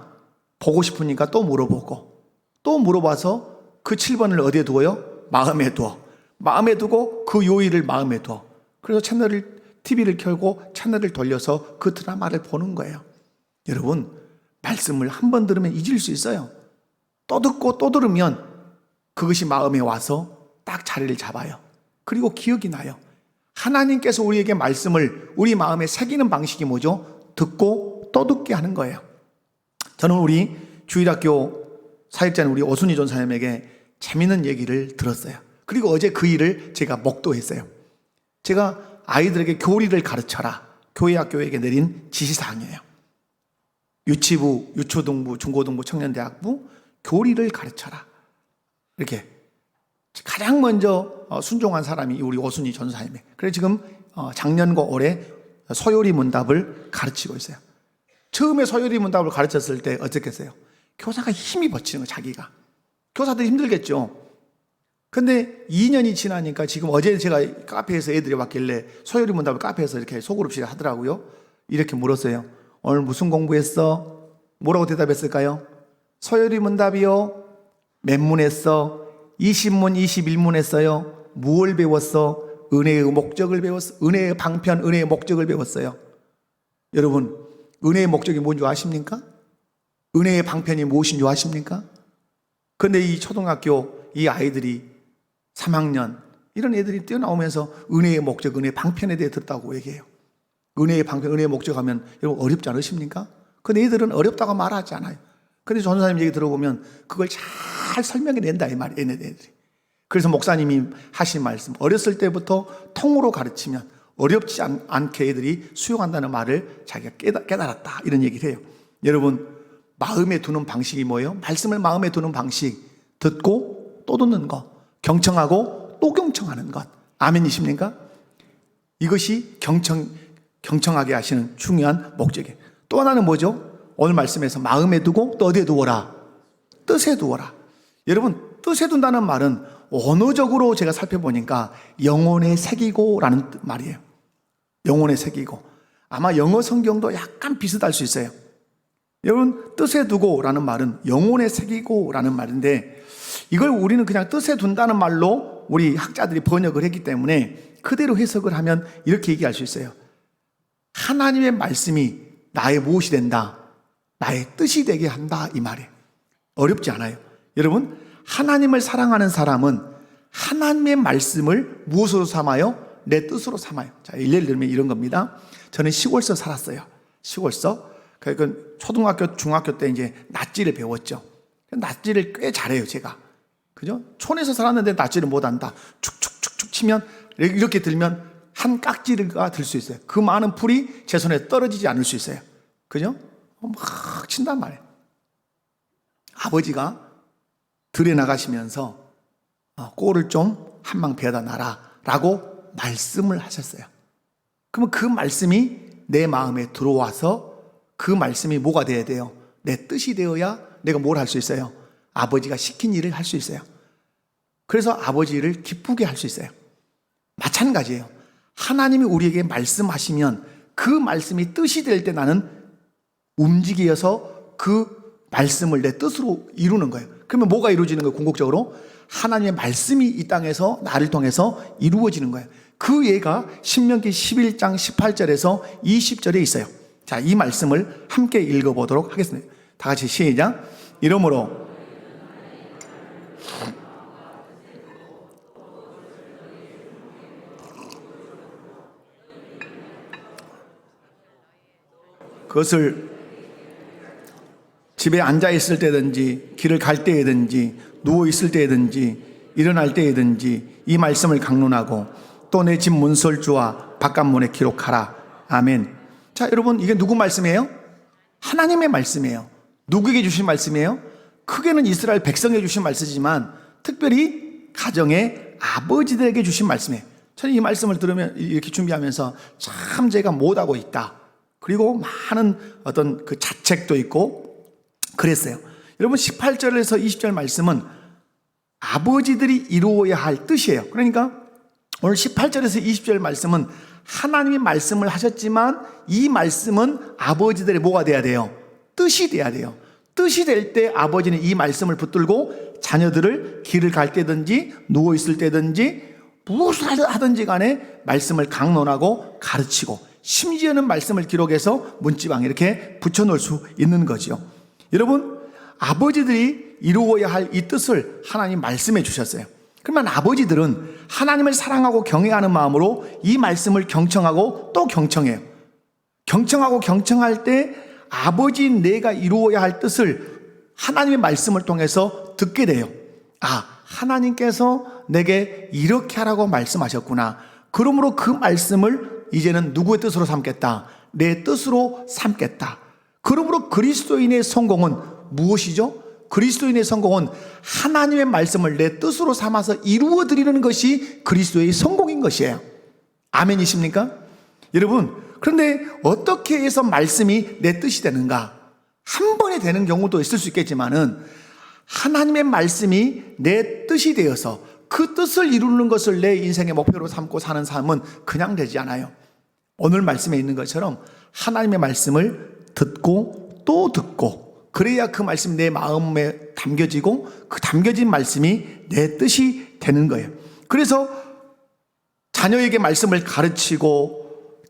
보고 싶으니까 또 물어보고 또 물어봐서 그 7번을 어디에 두어요? 마음에 두어. 마음에 두고 그 요일을 마음에 두어. 그래서 TV를 켜고 채널을 돌려서 그 드라마를 보는 거예요. 여러분, 말씀을 한 번 들으면 잊을 수 있어요. 또 듣고 또 들으면 그것이 마음에 와서 딱 자리를 잡아요. 그리고 기억이 나요. 하나님께서 우리에게 말씀을 우리 마음에 새기는 방식이 뭐죠? 듣고 또 듣게 하는 거예요. 저는 우리 주일학교 사역자인 우리 오순희 전사님에게 재미있는 얘기를 들었어요. 그리고 어제 그 일을 제가 목도했어요. 제가 아이들에게 교리를 가르쳐라. 교회학교에게 내린 지시사항이에요. 유치부, 유초등부, 중고등부, 청년대학부 교리를 가르쳐라. 이렇게 가장 먼저 순종한 사람이 우리 오순희 전사님이에요. 그래서 지금 작년과 올해 소요리 문답을 가르치고 있어요. 처음에 소요리 문답을 가르쳤을 때 어떻겠어요? 교사가 힘이 벅치는 거예요, 자기가. 교사들이 힘들겠죠. 근데 2년이 지나니까 지금 어제 제가 카페에서 애들이 왔길래 소요리 문답을 카페에서 이렇게 소그룹식 하더라고요. 이렇게 물었어요. 오늘 무슨 공부했어? 뭐라고 대답했을까요? 소요리 문답이요. 몇 문 했어? 20문, 21문 했어요. 무엇을 배웠어? 은혜의 목적을 배웠어. 은혜의 방편, 은혜의 목적을 배웠어요. 여러분, 은혜의 목적이 뭔지 아십니까? 은혜의 방편이 무엇인 줄 아십니까? 그런데 이 초등학교 이 아이들이 3학년 이런 애들이 뛰어나오면서 은혜의 목적, 은혜의 방편에 대해 듣다고 얘기해요. 은혜의 방편, 은혜의 목적 하면 여러분 어렵지 않으십니까? 근데 애들은 어렵다고 말하지 않아요. 근데 전사님 얘기 들어보면 그걸 잘 설명해 낸다 이 말이에요, 얘네들이. 그래서 목사님이 하신 말씀, 어렸을 때부터 통으로 가르치면 어렵지 않게 애들이 수용한다는 말을 자기가 깨달았다 이런 얘기를 해요. 여러분, 마음에 두는 방식이 뭐예요? 말씀을 마음에 두는 방식, 듣고 또 듣는 것, 경청하고 또 경청하는 것. 아멘이십니까? 이것이 경청하게 하시는 중요한 목적이에요. 또 하나는 뭐죠? 오늘 말씀에서 마음에 두고 또 어디에 두어라? 뜻에 두어라. 여러분, 뜻에 둔다는 말은 언어적으로 제가 살펴보니까 영혼에 새기고 라는 말이에요. 영혼에 새기고. 아마 영어 성경도 약간 비슷할 수 있어요. 여러분, 뜻에 두고 라는 말은 영혼에 새기고 라는 말인데 이걸 우리는 그냥 뜻에 둔다는 말로 우리 학자들이 번역을 했기 때문에 그대로 해석을 하면 이렇게 얘기할 수 있어요. 하나님의 말씀이 나의 무엇이 된다? 나의 뜻이 되게 한다 이 말이에요. 어렵지 않아요. 여러분, 하나님을 사랑하는 사람은 하나님의 말씀을 무엇으로 삼아요? 내 뜻으로 삼아요. 자, 예를 들면 이런 겁니다. 저는 시골서 살았어요. 시골서. 그러니까 초등학교, 중학교 때 이제 낫지를 배웠죠. 낫지를 꽤 잘해요, 제가. 그죠? 촌에서 살았는데 낫지를 못한다. 축축축축 치면, 이렇게 들면 한 깍지가 들 수 있어요. 그 많은 풀이 제 손에 떨어지지 않을 수 있어요. 그죠? 막 친단 말이에요. 아버지가 들에 나가시면서 꼴을 좀 한 방 베어다 놔라 라고 말씀을 하셨어요. 그러면 그 말씀이 내 마음에 들어와서 그 말씀이 뭐가 돼야 돼요? 내 뜻이 되어야 내가 뭘 할 수 있어요? 아버지가 시킨 일을 할 수 있어요. 그래서 아버지를 기쁘게 할 수 있어요. 마찬가지예요. 하나님이 우리에게 말씀하시면 그 말씀이 뜻이 될 때 나는 움직여서 그 말씀을 내 뜻으로 이루는 거예요. 그러면 뭐가 이루어지는 거예요? 궁극적으로 하나님의 말씀이 이 땅에서 나를 통해서 이루어지는 거예요. 그 예가 신명기 11장 18절에서 20절에 있어요. 자, 이 말씀을 함께 읽어보도록 하겠습니다. 다 같이 시작. 이러므로 그것을 집에 앉아 있을 때든지 길을 갈 때든지 누워 있을 때든지 일어날 때든지 이 말씀을 강론하고 또 내 집 문설주와 바깥문에 기록하라. 아멘. 자, 여러분, 이게 누구 말씀이에요? 하나님의 말씀이에요. 누구에게 주신 말씀이에요? 크게는 이스라엘 백성에게 주신 말씀이지만 특별히 가정의 아버지들에게 주신 말씀이에요. 저는 이 말씀을 들으면 이렇게 준비하면서 참 제가 못하고 있다. 그리고 많은 어떤 그 자책도 있고 그랬어요. 여러분, 18절에서 20절 말씀은 아버지들이 이루어야 할 뜻이에요. 그러니까 오늘 18절에서 20절 말씀은 하나님이 말씀을 하셨지만 이 말씀은 아버지들의 뭐가 돼야 돼요? 뜻이 돼야 돼요. 뜻이 될 때 아버지는 이 말씀을 붙들고 자녀들을 길을 갈 때든지 누워있을 때든지 무엇을 하든지 간에 말씀을 강론하고 가르치고 심지어는 말씀을 기록해서 문지방에 이렇게 붙여놓을 수 있는 거죠. 여러분, 아버지들이 이루어야 할 이 뜻을 하나님 말씀해 주셨어요. 그러면 아버지들은 하나님을 사랑하고 경외하는 마음으로 이 말씀을 경청하고 또 경청해요. 경청하고 경청할 때 아버지 내가 이루어야 할 뜻을 하나님의 말씀을 통해서 듣게 돼요. 아, 하나님께서 내게 이렇게 하라고 말씀하셨구나. 그러므로 그 말씀을 이제는 누구의 뜻으로 삼겠다? 내 뜻으로 삼겠다. 그러므로 그리스도인의 성공은 무엇이죠? 그리스도인의 성공은 하나님의 말씀을 내 뜻으로 삼아서 이루어 드리는 것이 그리스도의 성공인 것이에요. 아멘이십니까? 여러분, 그런데 어떻게 해서 말씀이 내 뜻이 되는가? 한 번에 되는 경우도 있을 수 있겠지만은 하나님의 말씀이 내 뜻이 되어서 그 뜻을 이루는 것을 내 인생의 목표로 삼고 사는 삶은 그냥 되지 않아요. 오늘 말씀에 있는 것처럼 하나님의 말씀을 듣고 또 듣고 그래야 그 말씀이 내 마음에 담겨지고 그 담겨진 말씀이 내 뜻이 되는 거예요. 그래서 자녀에게 말씀을 가르치고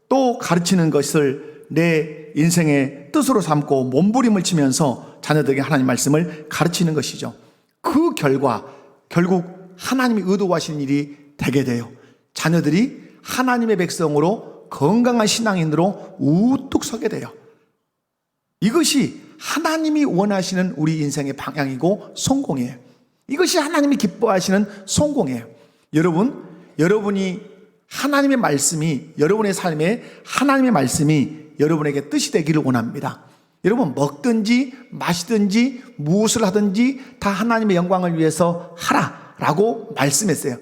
또 가르치는 것을 내 인생의 뜻으로 삼고 몸부림을 치면서 자녀들에게 하나님 말씀을 가르치는 것이죠. 그 결과 결국 하나님이 의도하신 일이 되게 돼요. 자녀들이 하나님의 백성으로 건강한 신앙인으로 우뚝 서게 돼요. 이것이 하나님이 원하시는 우리 인생의 방향이고 성공이에요. 이것이 하나님이 기뻐하시는 성공이에요. 여러분이 하나님의 말씀이 여러분의 삶에 하나님의 말씀이 여러분에게 뜻이 되기를 원합니다. 여러분, 먹든지 마시든지 무엇을 하든지 다 하나님의 영광을 위해서 하라라고 말씀했어요.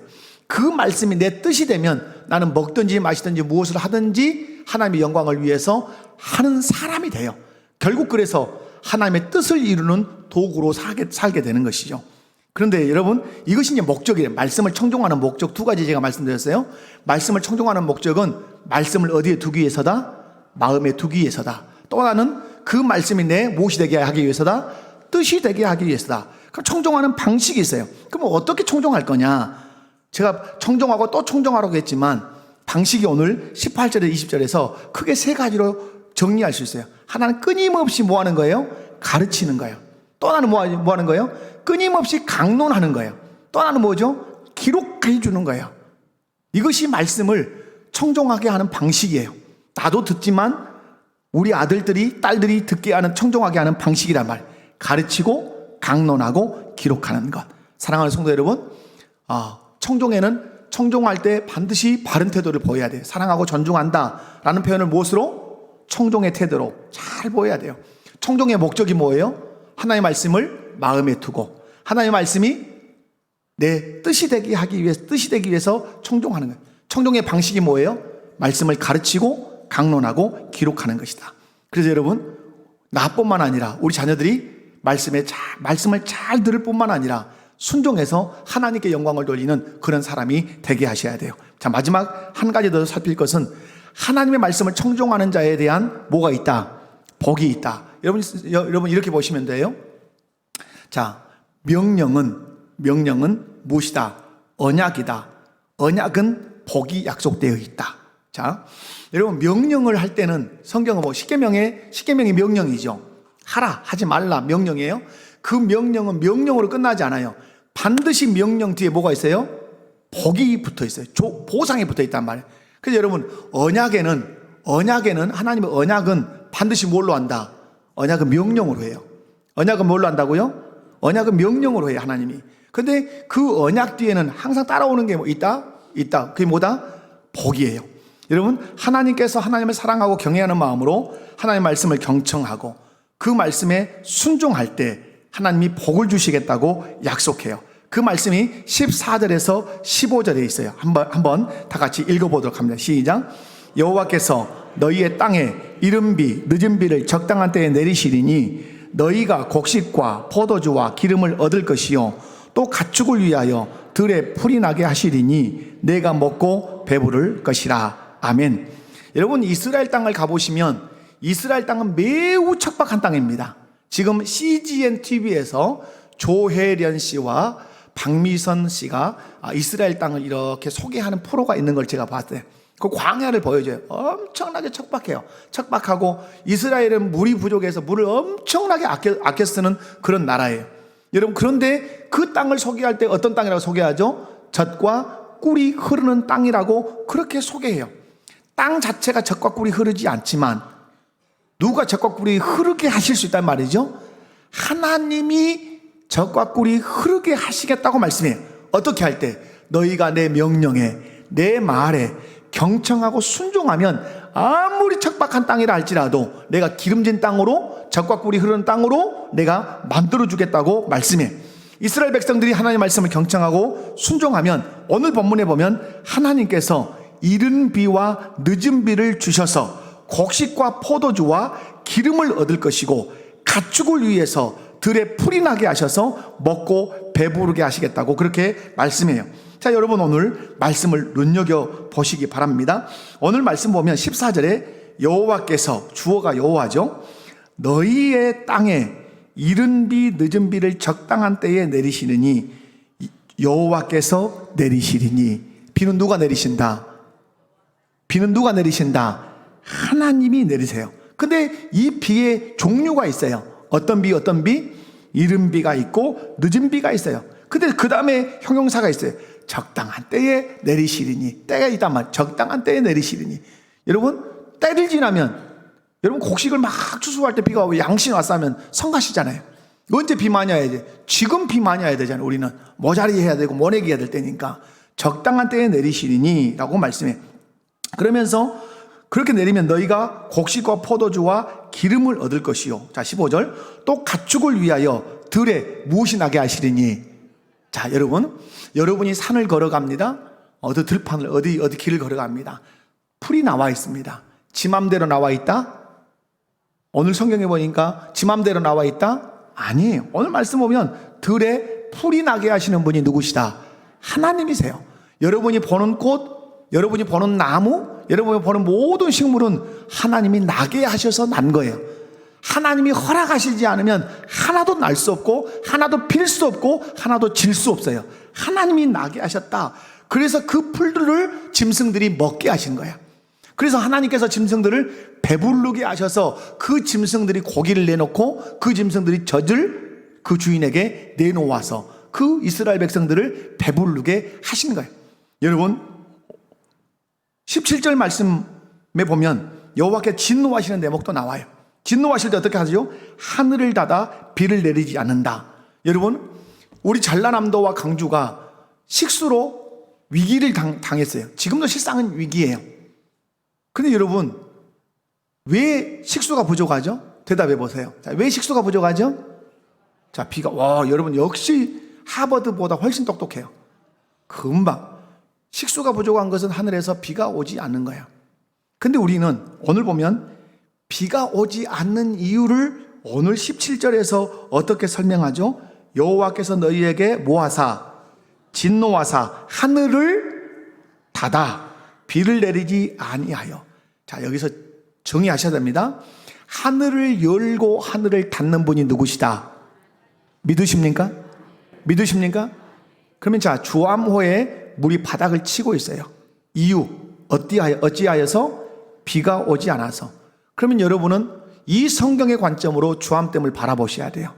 그 말씀이 내 뜻이 되면 나는 먹든지 마시든지 무엇을 하든지 하나님의 영광을 위해서 하는 사람이 돼요. 결국 그래서 하나님의 뜻을 이루는 도구로 살게 되는 것이죠. 그런데 여러분, 이것이 이제 목적이에요. 말씀을 청종하는 목적 두 가지 제가 말씀드렸어요. 말씀을 청종하는 목적은 말씀을 어디에 두기 위해서다? 마음에 두기 위해서다. 또 하나는 그 말씀이 내 무엇이 되게 하기 위해서다? 뜻이 되게 하기 위해서다. 그럼 청종하는 방식이 있어요. 그럼 어떻게 청종할 거냐? 제가 청종하고 또 청종하라고 했지만 방식이 오늘 18절에 20절에서 크게 세 가지로 정리할 수 있어요. 하나는 끊임없이 뭐 하는 거예요? 가르치는 거예요. 또 하나는 뭐 하는 거예요? 끊임없이 강론하는 거예요. 또 하나는 뭐죠? 기록해 주는 거예요. 이것이 말씀을 청종하게 하는 방식이에요. 나도 듣지만 우리 아들들이 딸들이 듣게 하는 청종하게 하는 방식이란 말이에요. 가르치고 강론하고 기록하는 것. 사랑하는 성도 여러분, 청종에는 청종할 때 반드시 바른 태도를 보여야 돼요. 사랑하고 존중한다 라는 표현을 무엇으로? 청종의 태도로 잘 보여야 돼요. 청종의 목적이 뭐예요? 하나님의 말씀을 마음에 두고 하나님의 말씀이 내 뜻이 되게 하기 위해서 청종하는 거예요. 청종의 방식이 뭐예요? 말씀을 가르치고 강론하고 기록하는 것이다. 그래서 여러분, 나뿐만 아니라 우리 자녀들이 말씀을 잘 들을 뿐만 아니라 순종해서 하나님께 영광을 돌리는 그런 사람이 되게 하셔야 돼요. 자, 마지막 한 가지 더 살필 것은 하나님의 말씀을 청종하는 자에 대한 뭐가 있다? 복이 있다. 여러분 이렇게 보시면 돼요. 자, 명령은 무엇이다? 언약이다. 언약은 복이 약속되어 있다. 자, 여러분 명령을 할 때는 성경은 십계명의 명령이죠. 하라, 하지 말라 명령이에요. 그 명령은 명령으로 끝나지 않아요. 반드시 명령 뒤에 뭐가 있어요? 복이 붙어 있어요. 보상이 붙어 있단 말이에요. 그래서 여러분, 언약에는 하나님의 언약은 반드시 뭘로 한다? 언약은 명령으로 해요. 언약은 뭘로 한다고요? 언약은 명령으로 해요, 하나님이. 근데 그 언약 뒤에는 항상 따라오는 게 뭐 있다? 그게 뭐다? 복이에요. 여러분, 하나님께서 하나님을 사랑하고 경외하는 마음으로 하나님의 말씀을 경청하고 그 말씀에 순종할 때 하나님이 복을 주시겠다고 약속해요. 그 말씀이 14절에서 15절에 있어요. 한번 다 같이 읽어보도록 합니다. 시작. 여호와께서 너희의 땅에 이른 비 늦은 비를 적당한 때에 내리시리니 너희가 곡식과 포도주와 기름을 얻을 것이요 또 가축을 위하여 들에 풀이 나게 하시리니 내가 먹고 배부를 것이라. 아멘. 여러분, 이스라엘 땅을 가보시면 이스라엘 땅은 매우 척박한 땅입니다. 지금 CGN TV에서 조혜련 씨와 박미선 씨가 이스라엘 땅을 이렇게 소개하는 프로가 있는 걸 제가 봤어요. 그 광야를 보여줘요. 엄청나게 척박해요. 척박하고 이스라엘은 물이 부족해서 물을 엄청나게 아껴 쓰는 그런 나라예요. 여러분, 그런데 그 땅을 소개할 때 어떤 땅이라고 소개하죠? 젖과 꿀이 흐르는 땅이라고 그렇게 소개해요. 땅 자체가 젖과 꿀이 흐르지 않지만 누가 젖과 꿀이 흐르게 하실 수 있단 말이죠? 하나님이 젖과 꿀이 흐르게 하시겠다고 말씀해요. 어떻게 할 때? 너희가 내 명령에, 내 말에 경청하고 순종하면 아무리 척박한 땅이라 할지라도 내가 기름진 땅으로, 젖과 꿀이 흐르는 땅으로 내가 만들어 주겠다고 말씀해. 이스라엘 백성들이 하나님의 말씀을 경청하고 순종하면 오늘 본문에 보면 하나님께서 이른 비와 늦은 비를 주셔서 곡식과 포도주와 기름을 얻을 것이고 가축을 위해서 들에 풀이 나게 하셔서 먹고 배부르게 하시겠다고 그렇게 말씀해요. 자, 여러분, 오늘 말씀을 눈여겨보시기 바랍니다. 오늘 말씀 보면 14절에 여호와께서, 주어가 여호와죠, 너희의 땅에 이른 비 늦은 비를 적당한 때에 내리시느니 여호와께서 내리시리니. 비는 누가 내리신다? 비는 누가 내리신다? 하나님이 내리세요. 근데 이 비의 종류가 있어요. 어떤 비? 이른 비가 있고 늦은 비가 있어요. 근데 그 다음에 형용사가 있어요. 적당한 때에 내리시리니. 때가 있단 말이에요. 적당한 때에 내리시리니. 여러분, 때를 지나면, 여러분 곡식을 막 추수할 때 비가 오고 양신 왔어 하면 성가시잖아요. 언제 비 많이 와야 돼? 지금 비 많이 와야 되잖아요. 우리는 모자리 해야 되고 모내기 해야 될 때니까. 적당한 때에 내리시리니 라고 말씀해. 그러면서 그렇게 내리면 너희가 곡식과 포도주와 기름을 얻을 것이요. 자, 15절. 또 가축을 위하여 들에 무엇이 나게 하시리니. 자, 여러분이 산을 걸어갑니다. 어디 들판을, 어디 길을 걸어갑니다. 풀이 나와 있습니다. 지 맘대로 나와 있다? 오늘 성경에 보니까 지 맘대로 나와 있다? 아니에요. 오늘 말씀 보면 들에 풀이 나게 하시는 분이 누구시다? 하나님이세요. 여러분이 보는 꽃, 여러분이 보는 나무, 여러분이 보는 모든 식물은 하나님이 나게 하셔서 난 거예요. 하나님이 허락하시지 않으면 하나도 날 수 없고 하나도 필 수 없고 하나도 질 수 없어요. 하나님이 나게 하셨다. 그래서 그 풀들을 짐승들이 먹게 하신 거예요. 그래서 하나님께서 짐승들을 배부르게 하셔서 그 짐승들이 고기를 내놓고 그 짐승들이 젖을 그 주인에게 내놓아서 그 이스라엘 백성들을 배부르게 하신 거예요. 여러분, 17절 말씀에 보면 여호와께 진노하시는 대목도 나와요. 진노하실 때 어떻게 하죠? 하늘을 닫아 비를 내리지 않는다. 여러분, 우리 전라남도와 강주가 식수로 위기를 당했어요. 지금도 실상은 위기예요. 그런데 여러분, 왜 식수가 부족하죠? 대답해 보세요. 자, 왜 식수가 부족하죠? 자, 여러분 역시 하버드보다 훨씬 똑똑해요. 금방. 식수가 부족한 것은 하늘에서 비가 오지 않는 거예요. 근데 우리는 오늘 보면 비가 오지 않는 이유를 오늘 17절에서 어떻게 설명하죠? 여호와께서 너희에게 뭐하사? 진노하사 하늘을 닫아 비를 내리지 아니하여. 자, 여기서 정의하셔야 됩니다. 하늘을 열고 하늘을 닫는 분이 누구시다? 믿으십니까? 믿으십니까? 그러면 자, 주암호에 물이 바닥을 치고 있어요. 이유, 어찌하여서? 비가 오지 않아서. 그러면 여러분은 이 성경의 관점으로 주암댐을 바라보셔야 돼요.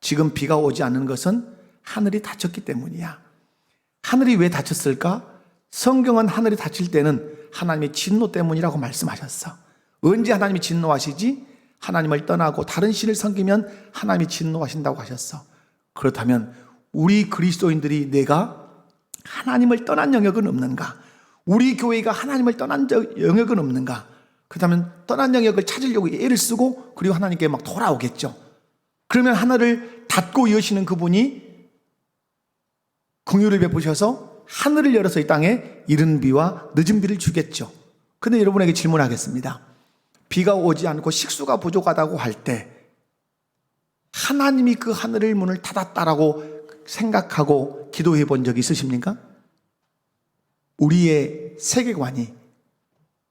지금 비가 오지 않는 것은 하늘이 닫혔기 때문이야. 하늘이 왜 닫혔을까? 성경은 하늘이 닫힐 때는 하나님의 진노 때문이라고 말씀하셨어. 언제 하나님이 진노하시지? 하나님을 떠나고 다른 신을 섬기면 하나님이 진노하신다고 하셨어. 그렇다면 우리 그리스도인들이 내가 하나님을 떠난 영역은 없는가? 우리 교회가 하나님을 떠난 영역은 없는가? 그렇다면 떠난 영역을 찾으려고 애를 쓰고 그리고 하나님께 막 돌아오겠죠. 그러면 하늘을 닫고 여시는 그분이 긍휼을 베푸셔서 하늘을 열어서 이 땅에 이른 비와 늦은 비를 주겠죠. 근데 여러분에게 질문하겠습니다. 비가 오지 않고 식수가 부족하다고 할 때 하나님이 그 하늘의 문을 닫았다라고 생각하고 기도해 본 적이 있으십니까? 우리의 세계관이,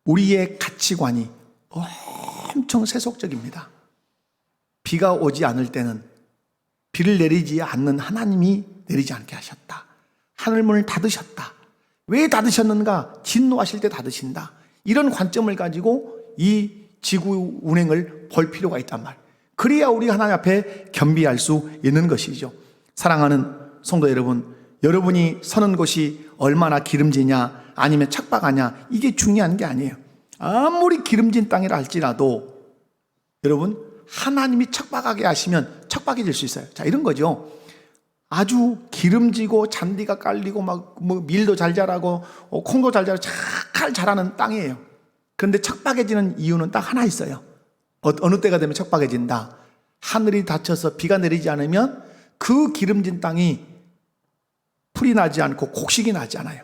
우리의 가치관이 엄청 세속적입니다. 비가 오지 않을 때는 비를 내리지 않는 하나님이 내리지 않게 하셨다. 하늘문을 닫으셨다. 왜 닫으셨는가? 진노하실 때 닫으신다. 이런 관점을 가지고 이 지구 운행을 볼 필요가 있단 말이에요. 그래야 우리 하나님 앞에 겸비할 수 있는 것이죠. 사랑하는 성도 여러분, 여러분이 서는 곳이 얼마나 기름지냐 아니면 척박하냐 이게 중요한 게 아니에요. 아무리 기름진 땅이라 할지라도 여러분 하나님이 척박하게 하시면 척박해질 수 있어요. 자, 이런 거죠. 아주 기름지고 잔디가 깔리고 막 밀도 잘 자라고 콩도 잘 자라고 잘 자라는 땅이에요. 그런데 척박해지는 이유는 딱 하나 있어요. 어느 때가 되면 척박해진다. 하늘이 닫혀서 비가 내리지 않으면 그 기름진 땅이 풀이 나지 않고 곡식이 나지 않아요.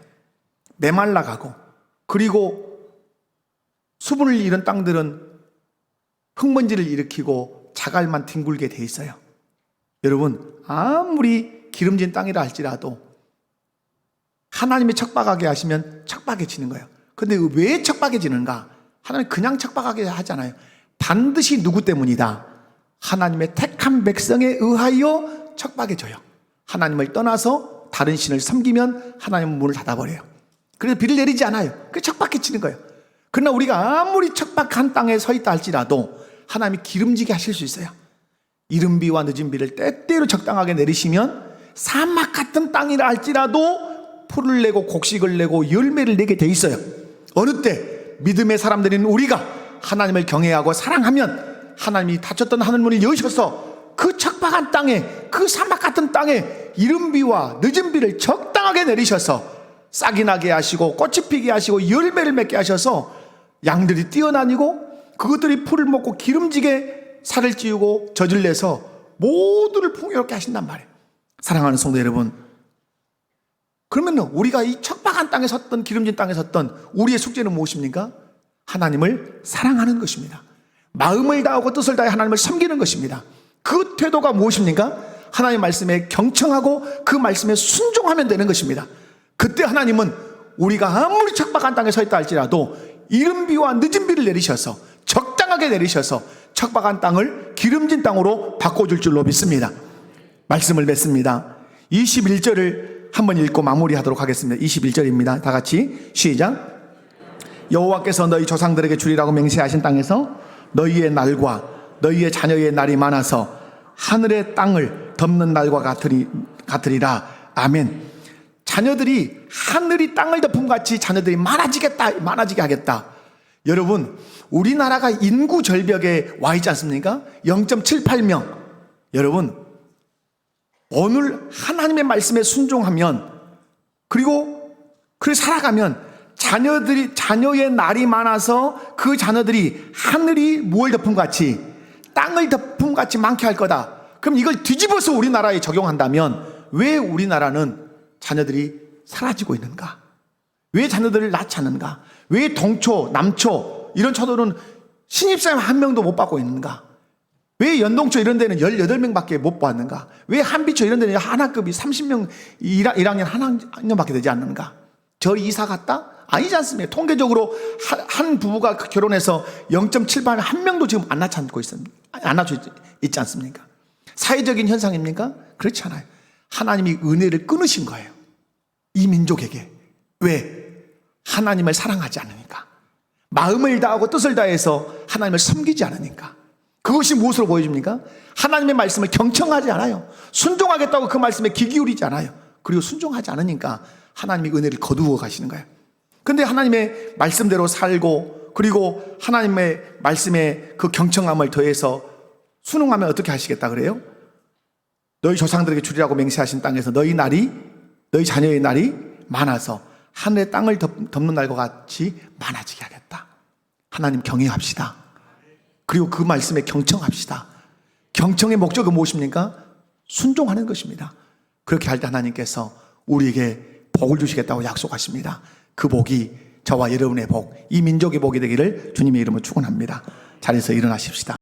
메말라가고, 그리고 수분을 잃은 땅들은 흙먼지를 일으키고 자갈만 뒹굴게 돼 있어요. 여러분, 아무리 기름진 땅이라 할지라도 하나님이 척박하게 하시면 척박해지는 거예요. 근데 왜 척박해지는가? 하나님 그냥 척박하게 하잖아요. 반드시 누구 때문이다? 하나님의 택한 백성에 의하여 척박해져요. 하나님을 떠나서 다른 신을 섬기면 하나님은 문을 닫아버려요. 그래서 비를 내리지 않아요. 그게 척박해지는 거예요. 그러나 우리가 아무리 척박한 땅에 서 있다 할지라도 하나님이 기름지게 하실 수 있어요. 이른 비와 늦은 비를 때때로 적당하게 내리시면 사막 같은 땅이라 할지라도 풀을 내고 곡식을 내고 열매를 내게 돼 있어요. 어느 때 믿음의 사람들인 우리가 하나님을 경외하고 사랑하면 하나님이 닫혔던 하늘문을 여셔서 그 척박한 땅에, 그 사막 같은 땅에 이른 비와 늦은 비를 적당하게 내리셔서 싹이 나게 하시고 꽃이 피게 하시고 열매를 맺게 하셔서 양들이 뛰어다니고 그것들이 풀을 먹고 기름지게 살을 찌우고 젖을 내서 모두를 풍요롭게 하신단 말이에요. 사랑하는 성도 여러분, 그러면 우리가 이 척박한 땅에 섰던 기름진 땅에 섰던 우리의 숙제는 무엇입니까? 하나님을 사랑하는 것입니다. 마음을 다하고 뜻을 다해 하나님을 섬기는 것입니다. 그 태도가 무엇입니까? 하나님의 말씀에 경청하고 그 말씀에 순종하면 되는 것입니다. 그때 하나님은 우리가 아무리 척박한 땅에 서 있다 할지라도 이른 비와 늦은 비를 내리셔서 적당하게 내리셔서 척박한 땅을 기름진 땅으로 바꿔줄 줄로 믿습니다. 말씀을 맺습니다. 21절을 한번 읽고 마무리하도록 하겠습니다. 21절입니다. 다 같이 시작. 여호와께서 너희 조상들에게 주리라고 맹세하신 땅에서 너희의 날과 너희의 자녀의 날이 많아서 하늘의 땅을 덮는 날과 같으리라. 아멘. 자녀들이 하늘이 땅을 덮음 같이 자녀들이 많아지게 하겠다. 여러분, 우리나라가 인구 절벽에 와 있지 않습니까? 0.78명. 여러분, 오늘 하나님의 말씀에 순종하면, 그리고 그렇게 살아가면 자녀의 날이 많아서 그 자녀들이 하늘이 무얼 덮음 같이 땅을 덮음 같이 많게 할 거다. 그럼 이걸 뒤집어서 우리나라에 적용한다면 왜 우리나라는 자녀들이 사라지고 있는가? 왜 자녀들을 낳지 않는가? 왜 동초, 남초 이런 초들은 신입사원 한 명도 못 받고 있는가? 왜 연동초 이런 데는 18명밖에 못 받는가? 왜 한비초 이런 데는 하나급이 30명 1학년 한 학년밖에 되지 않는가? 저 이사 갔다? 아니지 않습니까? 통계적으로 한 부부가 결혼해서 0.7반 한 명도 지금 안 낳지 않고 있지 않습니까? 사회적인 현상입니까? 그렇지 않아요. 하나님이 은혜를 끊으신 거예요. 이 민족에게. 왜? 하나님을 사랑하지 않으니까. 마음을 다하고 뜻을 다해서 하나님을 섬기지 않으니까. 그것이 무엇으로 보여줍니까? 하나님의 말씀을 경청하지 않아요. 순종하겠다고 그 말씀에 귀 기울이지 않아요. 그리고 순종하지 않으니까 하나님의 은혜를 거두어 가시는 거예요. 근데 하나님의 말씀대로 살고, 그리고 하나님의 말씀에 그 경청함을 더해서 순응하면 어떻게 하시겠다 그래요? 너희 조상들에게 주리라고 맹세하신 땅에서 너희 자녀의 날이 많아서 하늘의 땅을 덮는 날과 같이 많아지게 하겠다. 하나님 경외합시다. 그리고 그 말씀에 경청합시다. 경청의 목적은 무엇입니까? 순종하는 것입니다. 그렇게 할 때 하나님께서 우리에게 복을 주시겠다고 약속하십니다. 그 복이 저와 여러분의 복, 이 민족의 복이 되기를 주님의 이름으로 축원합니다. 자리에서 일어나십시다.